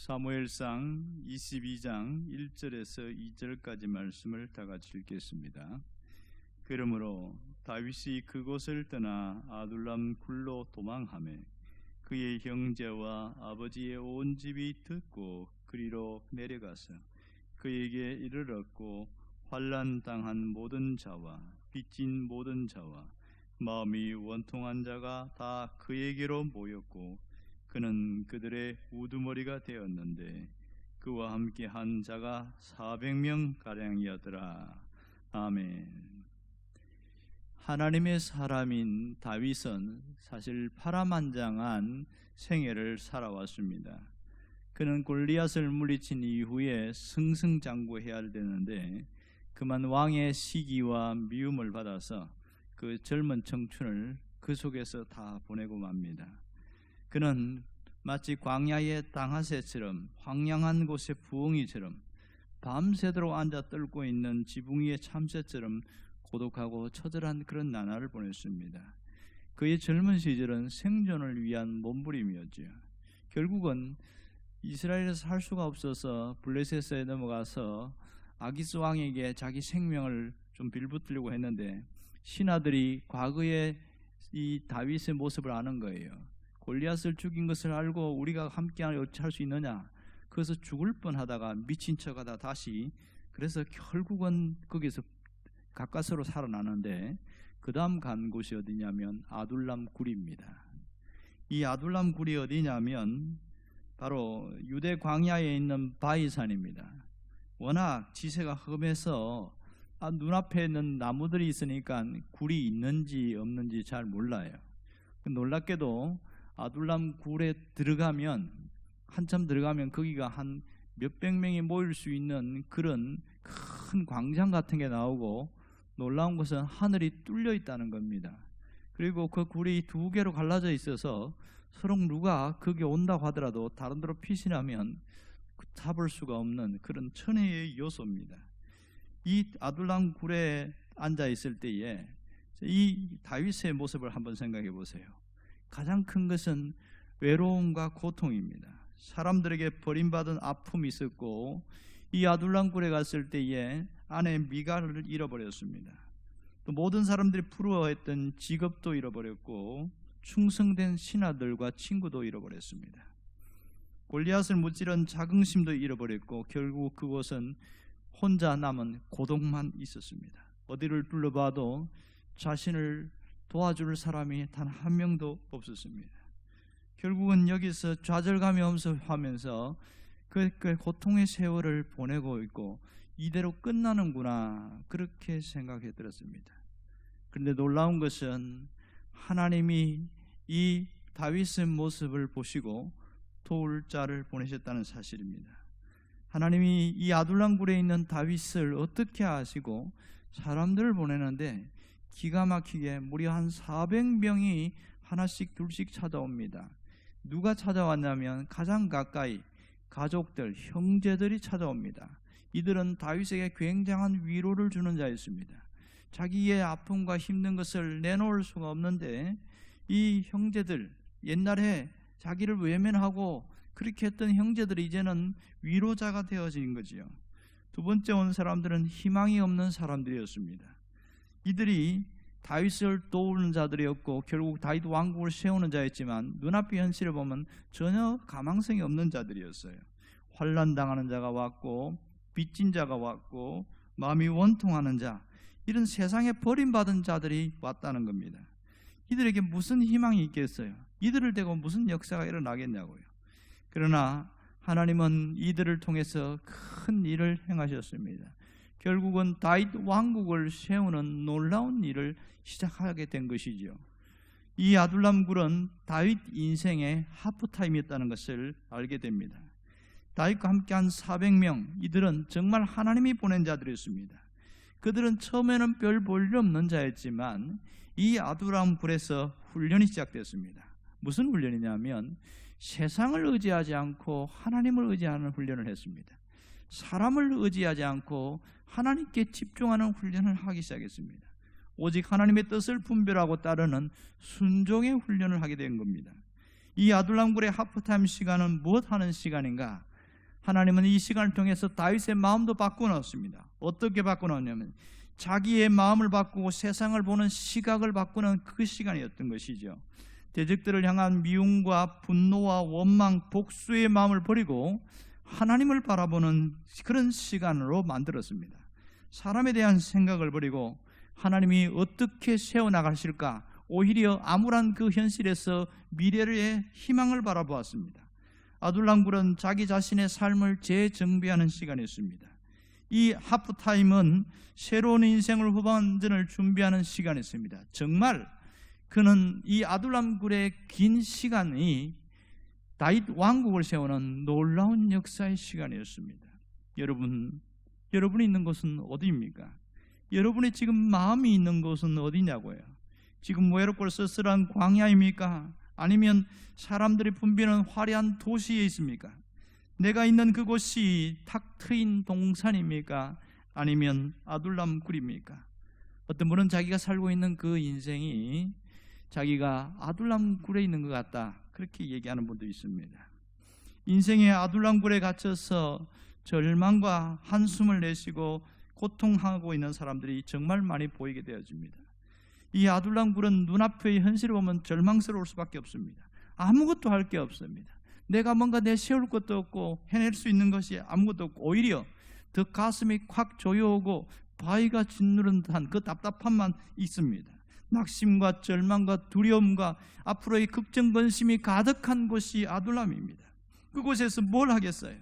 사무엘상 22장 1절에서 2절까지 말씀을 다 같이 읽겠습니다. 그러므로 다윗이 그곳을 떠나 아둘람 굴로 도망하매 그의 형제와 아버지의 온 집이 듣고 그리로 내려가서 그에게 이르렀고 환난 당한 모든 자와 빚진 모든 자와 마음이 원통한 자가 다 그에게로 모였고 그는 그들의 우두머리가 되었는데 그와 함께 한 자가 400명 가량이었더라. 아멘. 하나님의 사람인 다윗은 사실 파란만장한 생애를 살아왔습니다. 그는 골리앗을 물리친 이후에 승승장구해야 되는데 그만 왕의 시기와 미움을 받아서 그 젊은 청춘을 그 속에서 다 보내고 맙니다. 그는 마치 광야의 땅하새처럼 황량한 곳의 부엉이처럼 밤새도록 앉아 떨고 있는 지붕 위의 참새처럼 고독하고 처절한 그런 나날을 보냈습니다. 그의 젊은 시절은 생존을 위한 몸부림이었죠. 결국은 이스라엘에서 살 수가 없어서 블레셋에 넘어가서 아기스 왕에게 자기 생명을 좀 빌붙으려고 했는데 신하들이 과거의 이 다윗의 모습을 아는 거예요. 골리앗을 죽인 것을 알고 우리가 함께 할 수 있느냐? 그래서 죽을 뻔하다가 미친 척하다 다시 그래서 결국은 거기서 가까스로 살아나는데 그 다음 간 곳이 어디냐면 아둘람 굴입니다. 이 아둘람 굴이 어디냐면 바로 유대 광야에 있는 바이산입니다. 워낙 지세가 험해서 눈앞에 있는 나무들이 있으니까 굴이 있는지 없는지 잘 몰라요. 놀랍게도 아둘람 굴에 들어가면 한참 들어가면 거기가 한 몇백 명이 모일 수 있는 그런 큰 광장 같은 게 나오고 놀라운 것은 하늘이 뚫려 있다는 겁니다. 그리고 그 굴이 두 개로 갈라져 있어서 서로 누가 거기 온다고 하더라도 다른 데로 피신하면 잡을 수가 없는 그런 천혜의 요소입니다. 이 아둘람 굴에 앉아 있을 때에 이 다윗의 모습을 한번 생각해 보세요. 가장 큰 것은 외로움과 고통입니다. 사람들에게 버림받은 아픔이 있었고 이 아둘람 굴에 갔을 때에 아내 미갈을 잃어버렸습니다. 또 모든 사람들이 부러워했던 직업도 잃어버렸고 충성된 신하들과 친구도 잃어버렸습니다. 골리앗을 무찌른 자긍심도 잃어버렸고 결국 그곳은 혼자 남은 고독만 있었습니다. 어디를 둘러봐도 자신을 도와줄 사람이 단 한 명도 없었습니다. 결국은 여기서 좌절감이 엄습하면서 그 고통의 세월을 보내고 있고 이대로 끝나는구나 그렇게 생각해 들었습니다. 그런데 놀라운 것은 하나님이 이 다윗의 모습을 보시고 도울 자를 보내셨다는 사실입니다. 하나님이 이 아둘람 굴에 있는 다윗을 어떻게 아시고 사람들을 보내는데 기가 막히게 무려 한 400명이 하나씩 둘씩 찾아옵니다. 누가 찾아왔냐면 가장 가까이 가족들, 형제들이 찾아옵니다. 이들은 다윗에게 굉장한 위로를 주는 자였습니다. 자기의 아픔과 힘든 것을 내놓을 수가 없는데 이 형제들, 옛날에 자기를 외면하고 그렇게 했던 형제들이 이제는 위로자가 되어진 거지요. 두 번째 온 사람들은 희망이 없는 사람들이었습니다. 이들이 다윗을 도우는 자들이었고 결국 다윗 왕국을 세우는 자였지만 눈앞의 현실을 보면 전혀 가망성이 없는 자들이었어요. 환난 당하는 자가 왔고 빚진 자가 왔고 마음이 원통하는 자, 이런 세상에 버림받은 자들이 왔다는 겁니다. 이들에게 무슨 희망이 있겠어요? 이들을 대고 무슨 역사가 일어나겠냐고요. 그러나 하나님은 이들을 통해서 큰 일을 행하셨습니다. 결국은 다윗 왕국을 세우는 놀라운 일을 시작하게 된 것이죠. 이 아둘람 굴은 다윗 인생의 하프타임이었다는 것을 알게 됩니다. 다윗과 함께한 400명, 이들은 정말 하나님이 보낸 자들이었습니다. 그들은 처음에는 별 볼일 없는 자였지만 이 아둘람 굴에서 훈련이 시작됐습니다. 무슨 훈련이냐면 세상을 의지하지 않고 하나님을 의지하는 훈련을 했습니다. 사람을 의지하지 않고 하나님께 집중하는 훈련을 하기 시작했습니다. 오직 하나님의 뜻을 분별하고 따르는 순종의 훈련을 하게 된 겁니다. 이 아둘람 굴의 하프타임 시간은 무엇 하는 시간인가? 하나님은 이 시간을 통해서 다윗의 마음도 바꿔놓습니다. 어떻게 바꿔놓냐면 자기의 마음을 바꾸고 세상을 보는 시각을 바꾸는 그 시간이었던 것이죠. 대적들을 향한 미움과 분노와 원망, 복수의 마음을 버리고 하나님을 바라보는 그런 시간으로 만들었습니다. 사람에 대한 생각을 버리고 하나님이 어떻게 세워나가실까, 오히려 암울한 그 현실에서 미래의 희망을 바라보았습니다. 아둘람굴은 자기 자신의 삶을 재정비하는 시간이었습니다. 이 하프타임은 새로운 인생을 후반전을 준비하는 시간이었습니다. 정말 그는 이 아둘람굴의 긴 시간이 다윗 왕국을 세우는 놀라운 역사의 시간이었습니다. 여러분이 있는 곳은 어디입니까? 여러분의 지금 마음이 있는 곳은 어디냐고요? 지금 외롭고 쓸쓸한 광야입니까? 아니면 사람들이 붐비는 화려한 도시에 있습니까? 내가 있는 그곳이 탁 트인 동산입니까? 아니면 아둘람굴입니까? 어떤 분은 자기가 살고 있는 그 인생이 자기가 아둘람굴에 있는 것 같다, 그렇게 얘기하는 분도 있습니다. 인생의 아둘람굴에 갇혀서 절망과 한숨을 내쉬고 고통하고 있는 사람들이 정말 많이 보이게 되어집니다. 이 아둘람굴은 눈앞의 현실을 보면 절망스러울 수밖에 없습니다. 아무것도 할 게 없습니다. 내가 뭔가 내세울 것도 없고 해낼 수 있는 것이 아무것도 없고, 오히려 더 가슴이 콱 조여오고 바위가 짓누른 듯한 그 답답함만 있습니다. 낙심과 절망과 두려움과 앞으로의 걱정건심이 가득한 곳이 아둘람입니다. 그곳에서 뭘 하겠어요?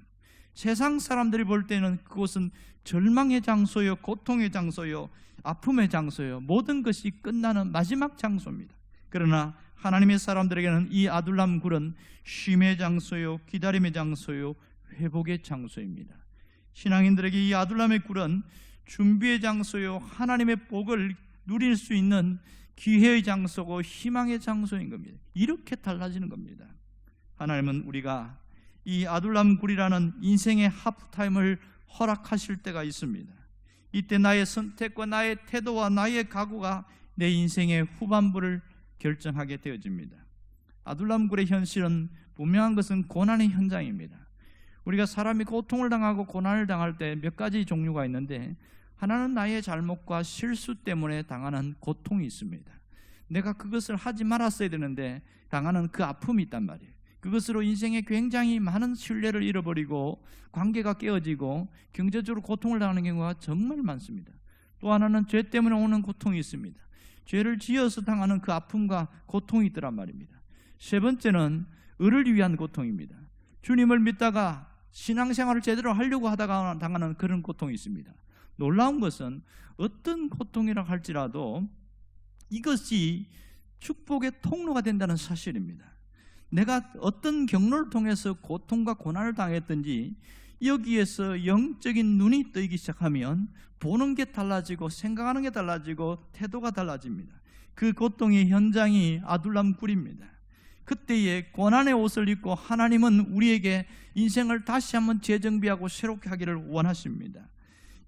세상 사람들이 볼 때는 그곳은 절망의 장소요, 고통의 장소요, 아픔의 장소요, 모든 것이 끝나는 마지막 장소입니다. 그러나 하나님의 사람들에게는 이 아둘람굴은 쉼의 장소요, 기다림의 장소요, 회복의 장소입니다. 신앙인들에게 이 아둘람의 굴은 준비의 장소요, 하나님의 복을 누릴 수 있는 기회의 장소고 희망의 장소인 겁니다. 이렇게 달라지는 겁니다. 하나님은 우리가 이 아둘람굴이라는 인생의 하프타임을 허락하실 때가 있습니다. 이때 나의 선택과 나의 태도와 나의 각오가 내 인생의 후반부를 결정하게 되어집니다. 아둘람굴의 현실은 분명한 것은 고난의 현장입니다. 우리가 사람이 고통을 당하고 고난을 당할 때 몇 가지 종류가 있는데, 하나는 나의 잘못과 실수 때문에 당하는 고통이 있습니다. 내가 그것을 하지 말았어야 되는데 당하는 그 아픔이 있단 말이에요. 그것으로 인생에 굉장히 많은 신뢰를 잃어버리고 관계가 깨어지고 경제적으로 고통을 당하는 경우가 정말 많습니다. 또 하나는 죄 때문에 오는 고통이 있습니다. 죄를 지어서 당하는 그 아픔과 고통이 있더란 말입니다. 세 번째는 의를 위한 고통입니다. 주님을 믿다가 신앙생활을 제대로 하려고 하다가 당하는 그런 고통이 있습니다. 놀라운 것은 어떤 고통이라 할지라도 이것이 축복의 통로가 된다는 사실입니다. 내가 어떤 경로를 통해서 고통과 고난을 당했든지 여기에서 영적인 눈이 뜨이기 시작하면 보는 게 달라지고 생각하는 게 달라지고 태도가 달라집니다. 그 고통의 현장이 아둘람굴입니다. 그때에 고난의 옷을 입고 하나님은 우리에게 인생을 다시 한번 재정비하고 새롭게 하기를 원하십니다.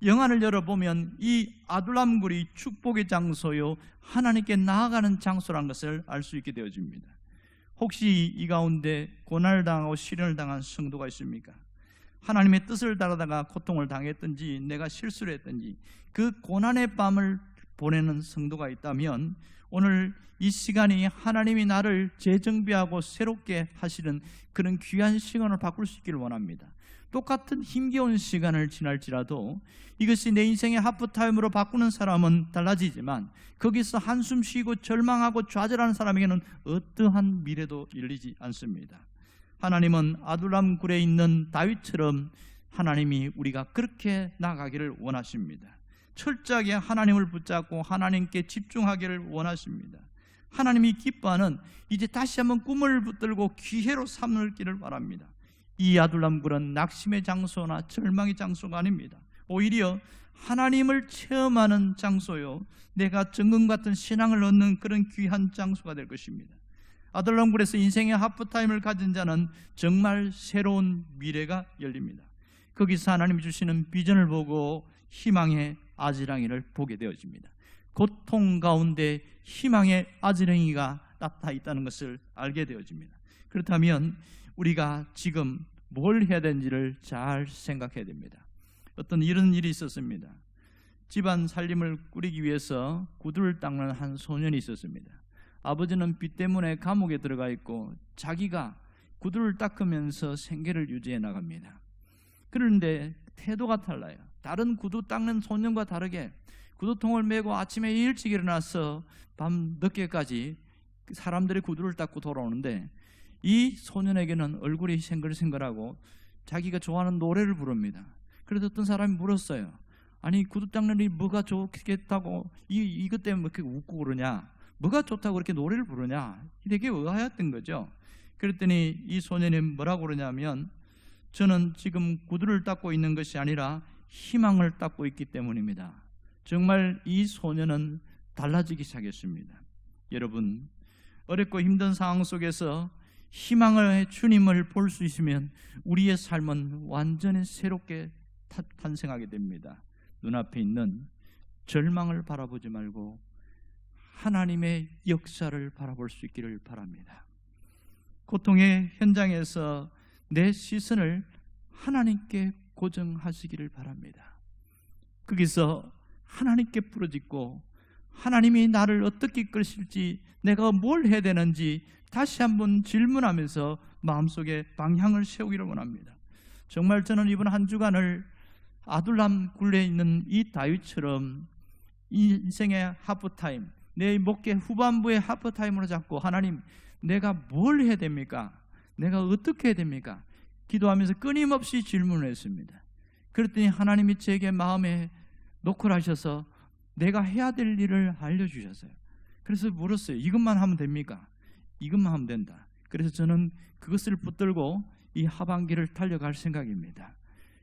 영안을 열어보면 이 아둘람굴이 축복의 장소요, 하나님께 나아가는 장소라는 것을 알 수 있게 되어집니다. 혹시 이 가운데 고난을 당하고 시련을 당한 성도가 있습니까? 하나님의 뜻을 따르다가 고통을 당했든지 내가 실수를 했든지 그 고난의 밤을 보내는 성도가 있다면 오늘 이 시간이 하나님이 나를 재정비하고 새롭게 하시는 그런 귀한 시간을 바꿀 수 있기를 원합니다. 똑같은 힘겨운 시간을 지날지라도 이것이 내 인생의 하프타임으로 바꾸는 사람은 달라지지만 거기서 한숨 쉬고 절망하고 좌절하는 사람에게는 어떠한 미래도 열리지 않습니다. 하나님은 아둘람굴에 있는 다윗처럼 하나님이 우리가 그렇게 나가기를 원하십니다. 철저하게 하나님을 붙잡고 하나님께 집중하기를 원하십니다. 하나님이 기뻐하는 이제 다시 한번 꿈을 붙들고 기회로 삼을기를 바랍니다. 이 아둘람굴은 낙심의 장소나 절망의 장소가 아닙니다. 오히려 하나님을 체험하는 장소요, 내가 정금 같은 신앙을 얻는 그런 귀한 장소가 될 것입니다. 아둘람굴에서 인생의 하프타임을 가진 자는 정말 새로운 미래가 열립니다. 거기서 하나님이 주시는 비전을 보고 희망의 아지랑이를 보게 되어집니다. 고통 가운데 희망의 아지랑이가 나타나 있다는 것을 알게 되어집니다. 그렇다면 우리가 지금 뭘 해야 되는지를 잘 생각해야 됩니다. 어떤 이런 일이 있었습니다. 집안 살림을 꾸리기 위해서 구두를 닦는 한 소년이 있었습니다. 아버지는 빚 때문에 감옥에 들어가 있고 자기가 구두를 닦으면서 생계를 유지해 나갑니다. 그런데 태도가 달라요. 다른 구두 닦는 소년과 다르게 구두통을 메고 아침에 일찍 일어나서 밤 늦게까지 사람들의 구두를 닦고 돌아오는데, 이 소년에게는 얼굴이 생글생글하고 자기가 좋아하는 노래를 부릅니다. 그래서 어떤 사람이 물었어요. 아니, 구두 닦는 일이 뭐가 좋겠다고 이것 때문에 그렇게 웃고 그러냐, 뭐가 좋다고 그렇게 노래를 부르냐, 되게 의아했던 거죠. 그랬더니 이 소년이 뭐라고 그러냐면, 저는 지금 구두를 닦고 있는 것이 아니라 희망을 닦고 있기 때문입니다. 정말 이 소년은 달라지기 시작했습니다. 여러분, 어렵고 힘든 상황 속에서 희망의 주님을 볼 수 있으면 우리의 삶은 완전히 새롭게 탄생하게 됩니다. 눈앞에 있는 절망을 바라보지 말고 하나님의 역사를 바라볼 수 있기를 바랍니다. 고통의 현장에서 내 시선을 하나님께 고정하시기를 바랍니다. 거기서 하나님께 부르짖고 하나님이 나를 어떻게 이끌실지, 내가 뭘 해야 되는지 다시 한번 질문하면서 마음속에 방향을 세우기를 원합니다. 정말 저는 이번 한 주간을 아둘람 굴레에 있는 이 다윗처럼 이 인생의 하프타임, 내 목회 후반부의 하프타임으로 잡고, 하나님, 내가 뭘 해야 됩니까? 내가 어떻게 해야 됩니까? 기도하면서 끊임없이 질문을 했습니다. 그랬더니 하나님이 제게 마음에 노크를 하셔서 내가 해야 될 일을 알려주셨어요. 그래서 물었어요. 이것만 하면 됩니까? 이것만 하면 된다. 그래서 저는 그것을 붙들고 이 하반기를 달려갈 생각입니다.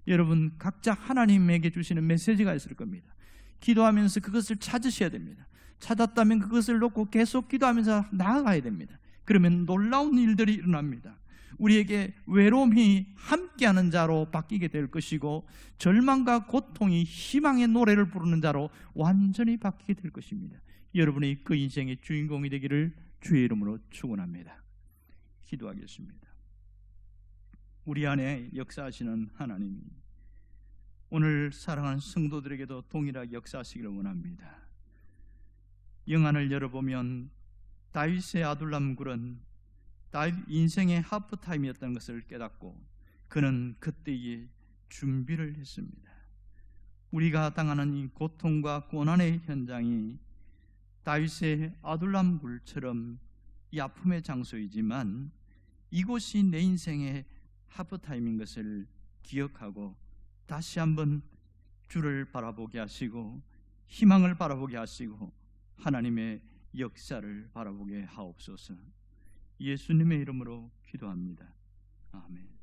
여러분, 각자 하나님에게 주시는 메시지가 있을 겁니다. 기도하면서 그것을 찾으셔야 됩니다. 찾았다면 그것을 놓고 계속 기도하면서 나아가야 됩니다. 그러면 놀라운 일들이 일어납니다. 우리에게 외로움이 함께하는 자로 바뀌게 될 것이고, 절망과 고통이 희망의 노래를 부르는 자로 완전히 바뀌게 될 것입니다. 여러분이 그 인생의 주인공이 되기를 주의 이름으로 축원합니다. 기도하겠습니다. 우리 안에 역사하시는 하나님이 오늘 사랑하는 성도들에게도 동일하게 역사하시기를 원합니다. 영안을 열어보면 다윗의 아둘람 굴은 다윗 인생의 하프타임이었다는 것을 깨닫고 그는 그때에 준비를 했습니다. 우리가 당하는 이 고통과 고난의 현장이 다윗의 아둘람 굴처럼 이 아픔의 장소이지만 이곳이 내 인생의 하프타임인 것을 기억하고 다시 한번 주를 바라보게 하시고 희망을 바라보게 하시고 하나님의 역사를 바라보게 하옵소서. 예수님의 이름으로 기도합니다. 아멘.